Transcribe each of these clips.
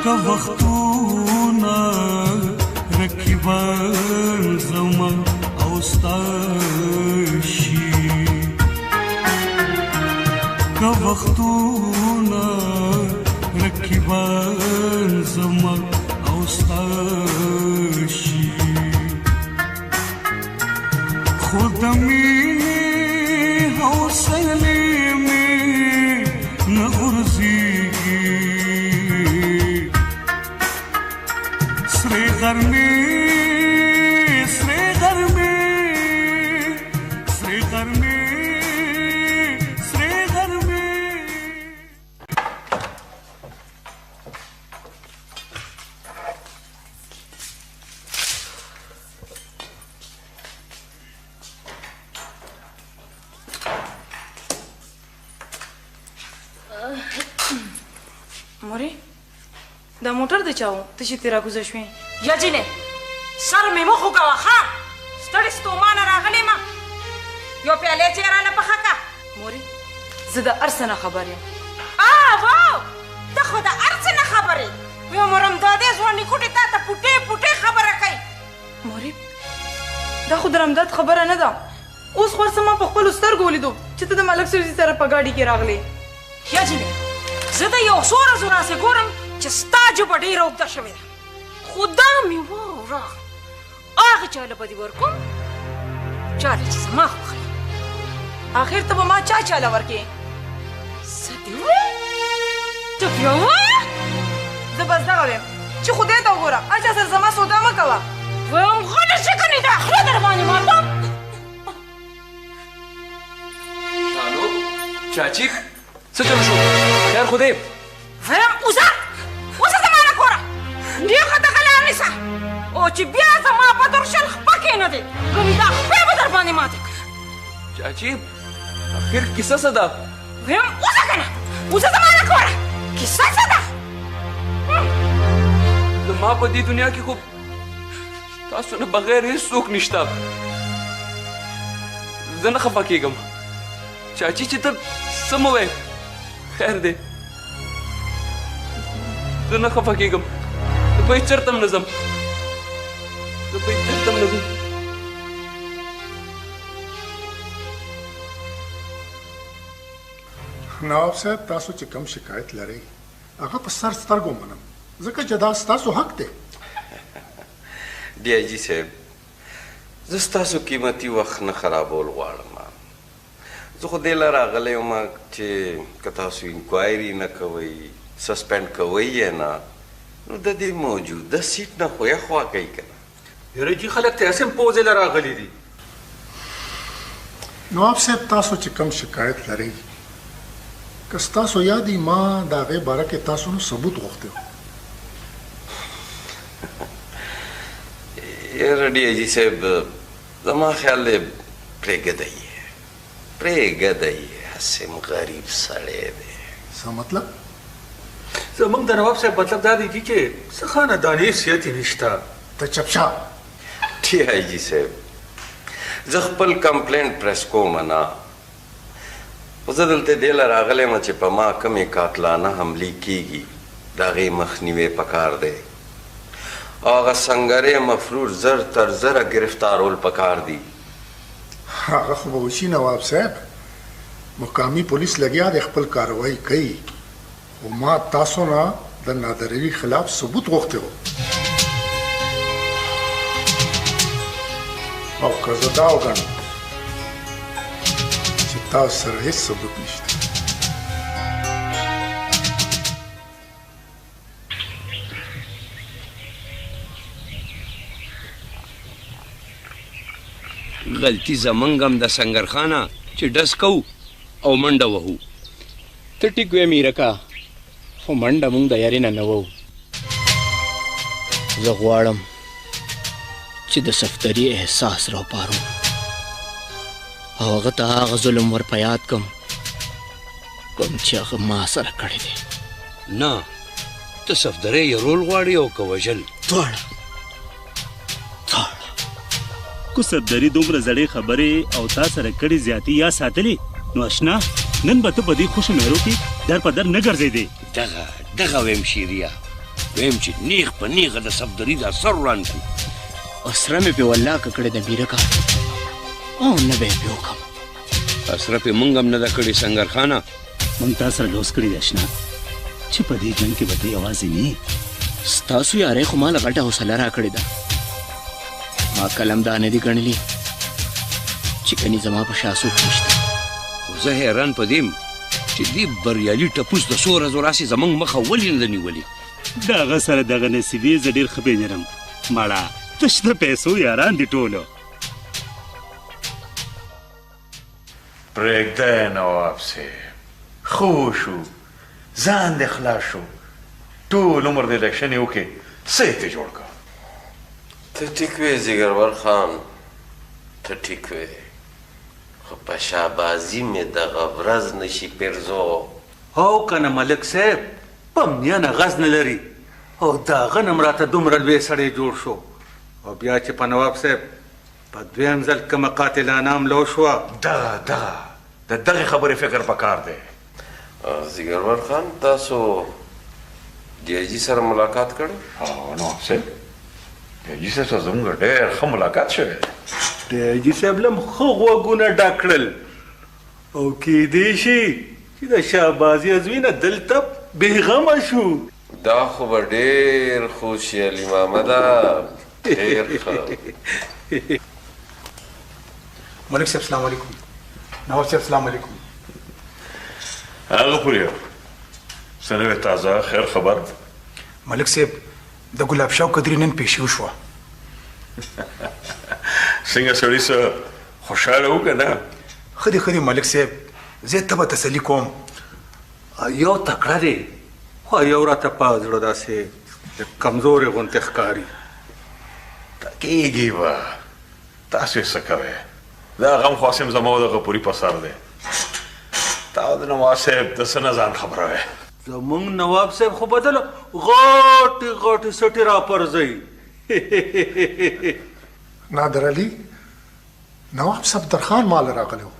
که وختونه رقیبان زما او ستا شي که وختونه رقیبان زما او ستا شي خود د مینې حوصلې مې نه غورځېږي سرې غرمې سرې غرمې سرې غرمې سرې غرمې مورې دا موټر د چا و ته چې ترې راکوزه شوې یا جینې سر مې مخ وکوه ښه ستړې ستومانه راغلې ما یو پیالې چې یې رانه پخه که مورې زه د هر څه نه خبر یم واو ته خو د هر څه نه خبرې ویې مرمدادې ځواني کوټې تا ته پوټې پوټې خبره کوي مورې دا خو د رمداد خبره نه ده اوس خو هر څه ما په خپلو سترګو ولیدو چې ته د ملک سرزي سره په ګاډي کې راغلې یا جینې زه د یو څو ورځو راسې ګورم چې ستا ژبه ډېره اوږده شوې ده خو دا مې واوره هغه چاله به دې ورکوم چاله چې زما خوښوي آخر ته به ما چاله ورکې څه دې وویل ته بیا ووایه زه بس دغه ویم چې خدای ته وګوره هر چا سره زما سودا مه کوه ویم غله چې کنې دا خله در باندې ماتم الو چاچی څه چل شو خیر خو دی ویم اوزه زما نه کوره نیغه دغه لار نیسه او چې بیا زما په درشل خپه کېنهدې ګنې دا خپې به در باندې ماتې کړه چاچی آخر کیسه څه ده ویم اوزه که نه اوزه زما نه کوره کیسه څه ده زما په دې دنیا کې خو تاسو نه بغیر هېڅ څوک نشته زه نه خفه کېږم چاچی چې ته څه مه وایې خیر دی زه نه خفه کېږم زه به هېڅ چېرته هم نه ځم نواب صاحب تاسو چې کوم شکایت لرئ هغه په سر سترګو منم ځکه چې دا ستاسو حق دی ډي آی جي صاحب زه ستاسو قیمتي وخت نه خرابول غواړم زه خو دې له راغلی یم چې که تاسو انکوایري نه کوئ سسپینډ کوئ یې نه نو د دې موجوده سیټ نه خو یې خوا کوي که نه یاره جي خلک ته هسې هم پوځې له راغلي دي نواب صاحب تاسو چې کوم شکایت لرئ که ستاسو یاد وي ما د هغې باره کې تاسو نه ثبوت غوښتی و یاره ډي آی جي صاحب زما خیال دی پرېږدی یې هسې غریب سړی دی څه مطلب زموږ د نواب صاحب مطلب دا دی چې څه خانداني حیثیت یې نشته ته چپشا ډي آی جي صاحب زه خپل کمپلینټ پریس کوم نه خو زه دلته دې له راغلی یم چې په ما کومې قاتلانه حملې کېږي د هغې مخنیوی پکار دی او هغه سنګرې مفرور زر تر زره ګرفتارول پکار دي هغه خو به وشي نواب صاحب مقامي پولیس لګیا دی خپل کاروایی کوي خو ما تاسو نه د نادروي خلاف ثبوت غوښتی و او که زه دا وګڼم چې تاسو سره هېڅ ثبوت نشته غلطي زمونږ هم د سنګرخانه چې ډز کوو او منډه وهو ته ټیک وې میرکا خو منډه مونږ د یارې نه وو زه غواړم چې د صفدري احساس راوپارم او هغه ته هغه ظلم ور په یاد کم کوم چې هغه ما سره کړی دی نه ته صفدرۍ یرول غواړې او که وژل دواړه کو صفدري دومره زړې خبرې او تا سره کړې زیاتې یا ساتلې نو اشنا نن به ته په دې خوشو مهرو کې در په در نه ګرځېدې دغه ویم شیریا د ویم چې نیغ په نیغه د صفدري دا سر وران کړو اسره مې پې والله ککړې د میره کا او نه به یې پې وکړم اسره پې مونږ هم نه ده کړې سنګر خانه مونږ تا سره لوس کړي دی اشنا چې په دې جنګ کې به ته یوازې نه یې ستاسو یارۍ خو ما له غټه حوصله را کړې ده ما کلم دا نه دي ګڼلي چې کني زما په شا څوک نشته خو زه حیران په دې یم چې دې بریالي ټپوس د څو ورځو راسې زموږ مخه ولې نه ده نیولې د هغه سره دغه نصیبې زه ډېر ښه پېژنم مړه تش د پیسو یاران دي ټولو پرېږدی نواب صاحب خو شو ځان دې خلاص شو ټول عمر د الیکشن یې وکړې څه یې ترې جوړ کړه ته ټیک وې زیګرور خان ته ټیک وې خو په شابازي مې دغه ورځ نشي پیرزو او کنه ملک صاحب په میانه غز نه لري او د هغه نه م راته دومره لوی سړی جوړ شو او بیا چې په نواب صاحب په دویم ځل کومه قاتلانه حمله وشوه دغه د دغې خبرې فکر پکار دی زیګرور خان تاسو ډي آی جي سره ملاقات کړی نواب صاحب ډي آی جي صاحب سره زموږ ډېر ښه ملاقات شوی دی ډي آی جي صاحب له م ښه غوږونه ډک کړل او کیدی شي چې د شهبازي ازوینه دلته بېغمه شو دا خو به ډېر خوشحالي محمده ډېر ښه ملک صاحب السلام علیکم نواب صاحب السلام علیکم هغه پورې څه نوې تازه خیر خبر ملک صاحب د ګلاب شاه قدرې نن پیشي وشوه څنګه سړي څه خوشحاله و که نه ښه دی ملک صاحب زه ته به تسلي کوم یو تکړه دی خو یو راته په زړه داسې کمزورې غوندې ښکاري کېږي به تاسو یې څه کوئ دا غم خو هسې زما د غپوري په سر دی تا د نواز صاحب د څه نه ځان خبروئ زمونږ نواب صاحب خو بدله غاټې سټې راپرځوي نادر علي نواب صفدر خان مال راغلی و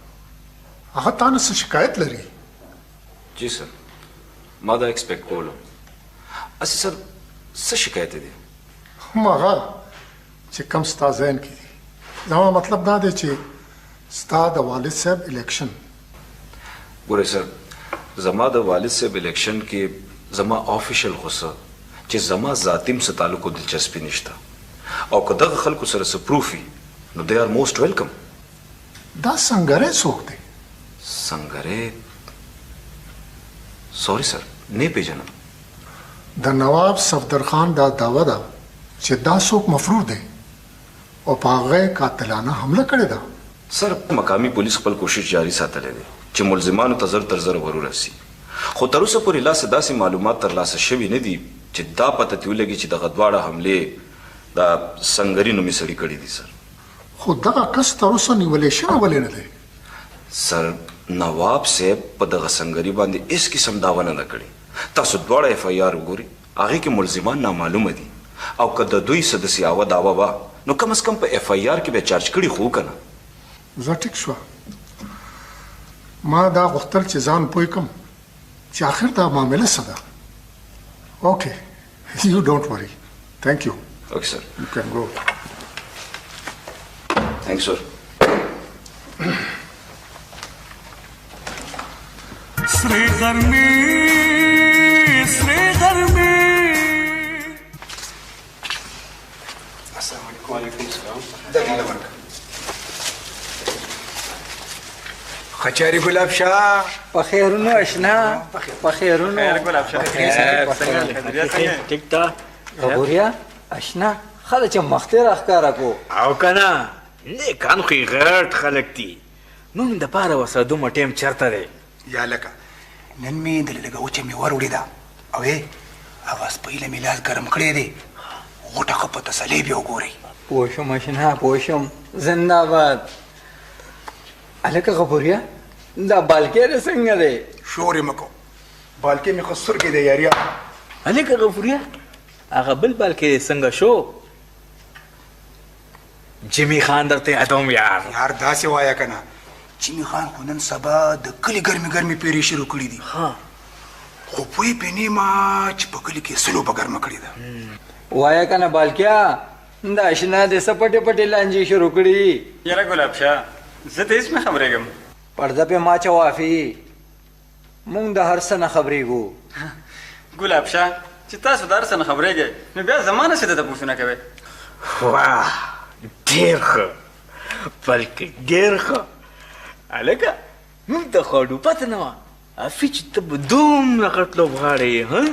هغه تا نه څه شکایت لري جی سر ما دا ایکسپیکټ کولم اسی سر څه شکایت دی هماغه چې کم ستا ذهن کې دي زما مطلب دا دی چې ستا د والد صاحب الیکشن ګورئ سر زما د والد صاحب الیکشن کې زما آفیشل غوسه چې زما ذاتي م څه تعلق او دلچسپي نشته او که دغه خلکو سره څه پروف وي نو دے آر موسٹ ویلکم دا سنګری څوک دی سنګری سوري سر نه پیژنم د نواب صفدر خان دا دعوه ده چې دا څوک مفرور دی او په هغه قاتلانه حمله کړې ده سر مقامی پولیس خپل کوشش جاری ساتلی دی چې ملزمانو ته زر تر زر ورورسي خو تر اوسه پورې لا څه داسې معلومات ترلاسه شوي نه دي چې دا پته ترې ولګي چې دغه دواړه حملې دا سنګري نومې سړي کړي دي سر خو دغه کس تر اوسه نیولی شوی ولې نه دی سر نواب صاحب په دغه سنګري باندې هیڅ قسم دعوه نه ده کړې تاسو دواړه اف آی آر وګورئ هغې کې ملزمان نامعلومه دي او که د دوی څه داسې یوه دعوه وه نو کم از کم په اف آی آر کې به چارج کړي خو که نه زه ټیک شوه ما دا غوښتل چې ځان پوه کړم چې آخر دا معامله څه ده اوکې یو ډونټ وري تھینک یو اوکې سر یو کین گو تھینک سر श्री गर्मी خچاری ګلاب شاه په خیرونو اشنا په خیرونو خیر ګلاب شاه ټیک تا غوریا اشنا خاله چې مختار اخکارا کو او کنه نه کان خو غټ خلک دي نو د پاره وسادو مټیم چرته دی یا لکه نن می د لګه اوچې می ور وړی دا او اواز پهله میلاس ګرم کړی دی غوټه خپه تسلی بیا وګورئ پوشم اشنا پوشم زنده باد الکه غبوریا دا بالکې د څنګه دی شور مکو بالکې می خسر کې دی یاریا الکه غبوریا هغه بل بالکې څنګه شو جیمی خان درته ادم یار داسې وایا کنه جیمی خان خو نن سبا د کلی ګرمي پیری شروع کړې دي ها خو پوی پېنې ما چې په کلي کې سلو په ګرمه کړې ده وایا کنه بالکیا دا اشنا دې سپټې پټې لانجې شروع کړي یاره ګلاب شاه زه د هېڅ نه خبرېږم پرده پې ما چوافي مونږ د هر څه نه خبرېږو ګلاب شاه چې تاسو د هر څه نه خبرېږئ نو بیا زما نه څه د تپوسونه کوئ واه ډېر ښه بلکې ډېر ښه هلکه موږ ته خو ډوپته نه وه افي چې ته به دومره غټ لوبغاړی یې ها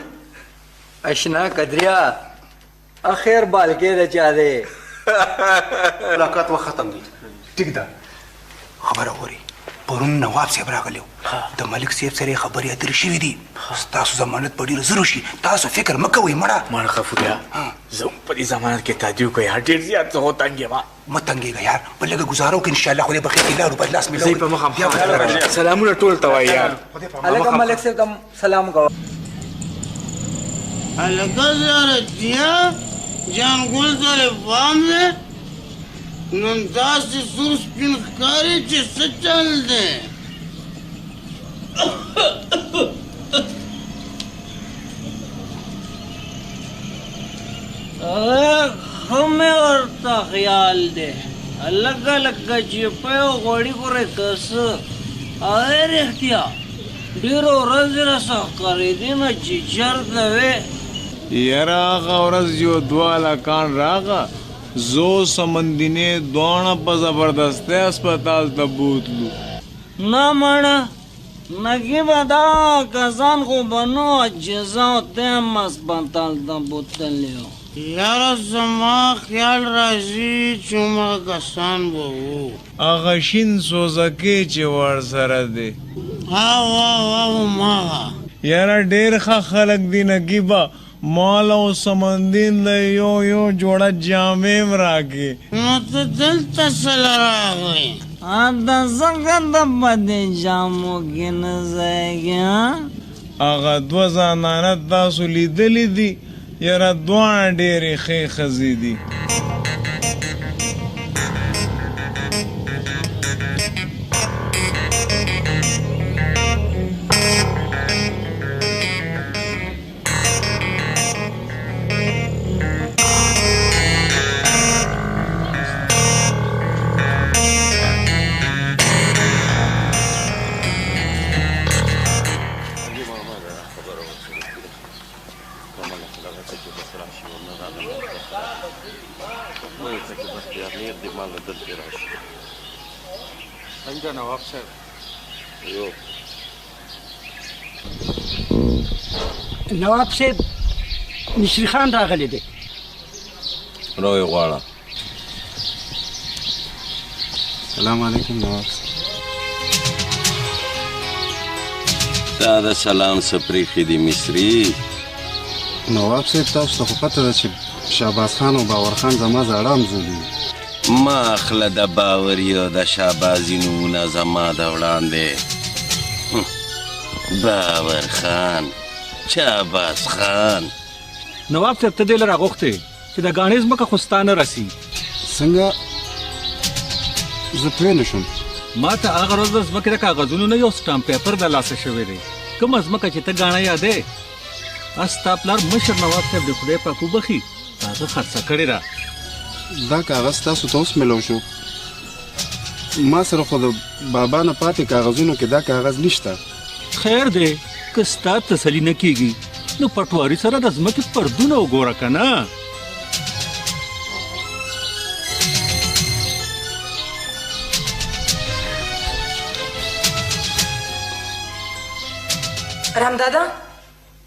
اشنا قدریا اخیر بالکې د چا دی ملاقات وخت ختم دی ټیک ده خبره اوري پرون نواب صاحب راغلی د ملک صاحب سره خبرې اترې شوي دي ستاسو ضمانت په ډېره زرو شي تاسو فکر مه کوئ مړه مړه غفوریا زه هم په دې ضمانت کې تعجب کوم یار ډېر زیات څه وتنګ یم مه تنګېږه یار په لږه ګزاره وکړه انشاءالله خدای به خیر کړي لارو په لاس زه په مخه سلامونه ټول ته وایي یار هلکه ملک صاحب ته سلام کوه هلکه زیارتیا جانګل سره پام دی نن داسې سور سپین ښکاري چې څه چل دی ښه مې ورته خیال دی لږه لږه چې په یو غوړي پورې که څه هغې رښتیا ډېره ورځ یې راسه ښکارېدې نه چې چېرته وې یاره هغه ورځ یو دوه هلکان راغه زو سمندینې دواړه په زبردستۍ اسپتال ته بوتلو نه مړه نګیبه دا کسان خو به نه وه چې زه او ته هم اسپتال ته بوتلي وو یاره زما خیال راځي چې همغه کسان به وو هغه شین سوزکې چې ورسره دی هماغه یاره ډېر ښه خلک دي نګیبه مال او سمندین د یو جوړه جامې م راکې نو ته دلته څه له راغلې د څنګه د بدې جامو کې نه ځایږي هغه دوه زنانه تاسو لیدلي دي یاره دواړه ډېرې ښې ښځې دي څنګه نواب صاحب نواب صاحب مشري خان راغلی دی روی غواړه سلام علیکم نواب دا د سلام سپریخي دي مصري نواب صاحب تاسو ته خو پته ده چې شهباز خان او باور خان زما زاړه همزولي ما اخله د باوري او د شهبازي نومونه زما د وړاندې باور خان شهباز خان نواب صاحب ته دې له راغوښتې چې د ګاڼې ځمکه خو ستا نه رسي څنګه زه پوه نه شوم ما ته هغه ورځ د ځمکې د کاغذونو نه یو سټامپ پیپر د لاسه شوی دی کومه ځمکه چې ته ګاڼه یادې ستا پلار مشر نواب صاحب د خدای پاک وبخي هغه خرڅه کړې ده دا کاغذ تاسو ته اوس میلو شو ما سره خو د بابا نه پاتې کاغذونو کې دا کاغذ نشته خیر دی که ستا تسلي نه کیږي نو پټواري سره د ځمکې پردونه وګوره که نه رامدادا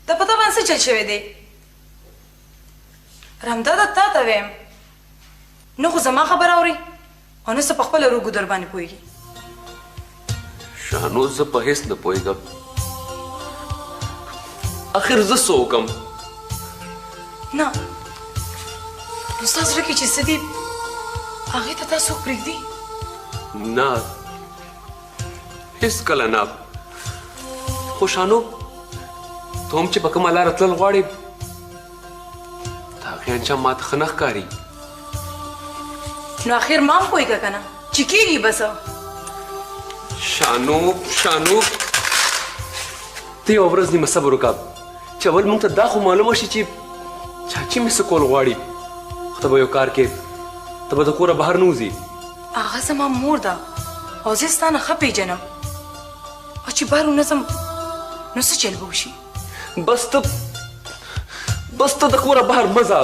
ته په تا باندې څه چل شوی دی رامدادا تا ته ویم نه خو زما خبره اوري او نه څه په خپله روږو در باندې پوهېږي شانو زه په هېڅ نه پوهېږم اخر زه څه وکړم نه نو ستا زړه کې چې څه دي هغې ته تا څوک پرېږدي نه هېڅ کله نه خو شانو ته هم چې په کومه لاره تلل غواړې د هغې انجام ماته ښه نه ښکاري نو اخر ما هم پوهېږه که نه چې کېږي به څه شانو ته یوه ورځ نیمه صبر وکړه چې اول موږ ته دا خو معلومه شي چې چاچي مې څه کول غواړي خو ته به یو کار کې ته به د کوره بهر نه وځې هغه زما مور ده او زه ستا نه ښه پېژنم او چې بهر ونه ځم نو څه چل به وشي بس ته د کوره بهر مه ځه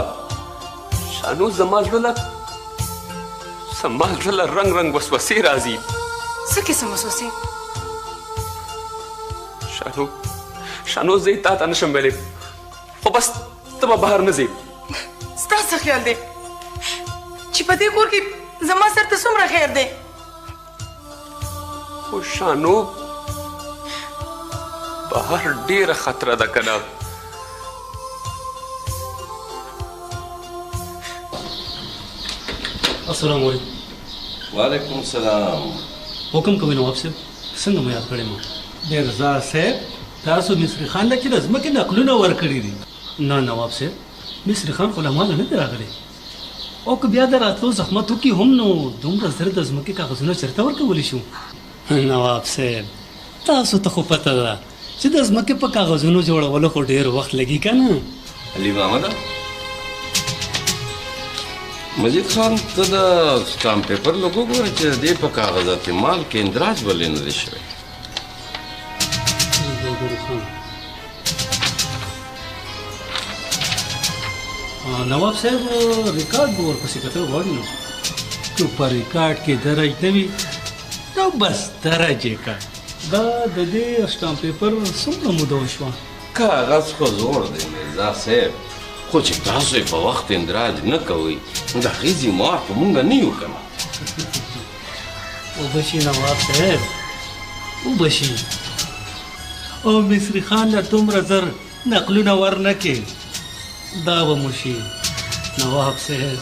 شانو زما زړه له رنګ رنګ وسوسې راځي څه قسم وسوسې شانو زه یې تا ته نشم ویلی خو بس ته به بهر نه ځې ستا څه خیال دی چې په دې کور کې زما سر ته څومره خیر دی خو شانو بهر ډېره خطره ده که نه السلام علیکم وعلیکم السلام حکم کوئ نواب صاحب څنګه مو یاد کړی ما میرزا صاحب تاسو مصری خان ته چې د ځمکې نقلونه ورکړي دي نه نواب صاحب مصری خان خو له ماله نه دی راغلی او که بیا د راتلو زحمت وکړي هم نو دومره زر د ځمکې کاغذونه چېرته ورکولی شو نواب صاحب تاسو ته خو پته ده چې د ځمکې په کاغذونو جوړولو خو ډېر وخت لګي که نه علي محمده مجید خان ته د سټامپ پیپر لږ وګوره چې د دې په کاغذاتي مال کې اندراج ولې نه دی شوی نواب صاحب ریکارډ به ورپسې کتل غواړي نو که په ریکارډ کې درج نه وي نو بس درج یې کړ دا د دې سټامپ پیپر څومره موده وشوه کاغذ خو زوړ دی میرزا صاحب خو چې تاسو یې په وخت اندراج نه کوئ د هغې ذموار خو مونږ نه یو که نه وبشي نواب صاحب وبشي او مصری خان له دومره زر نقلونه ورنه کې دا به مو شي نواب صاحب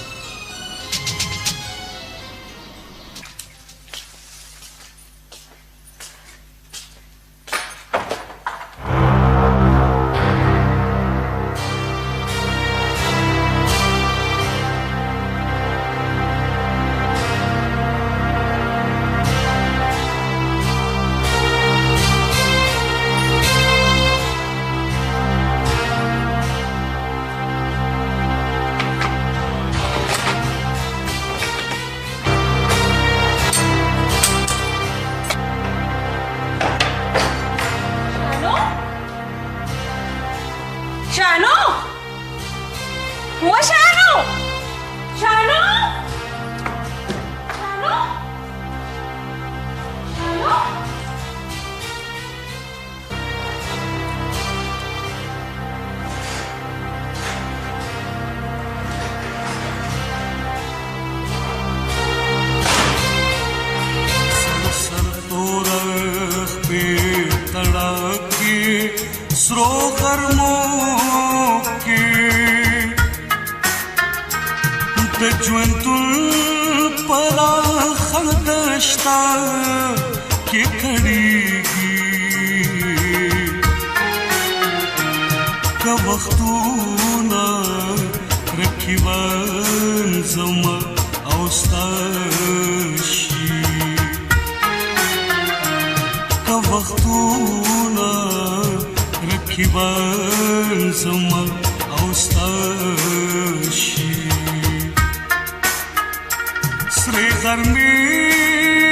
Sri Garmi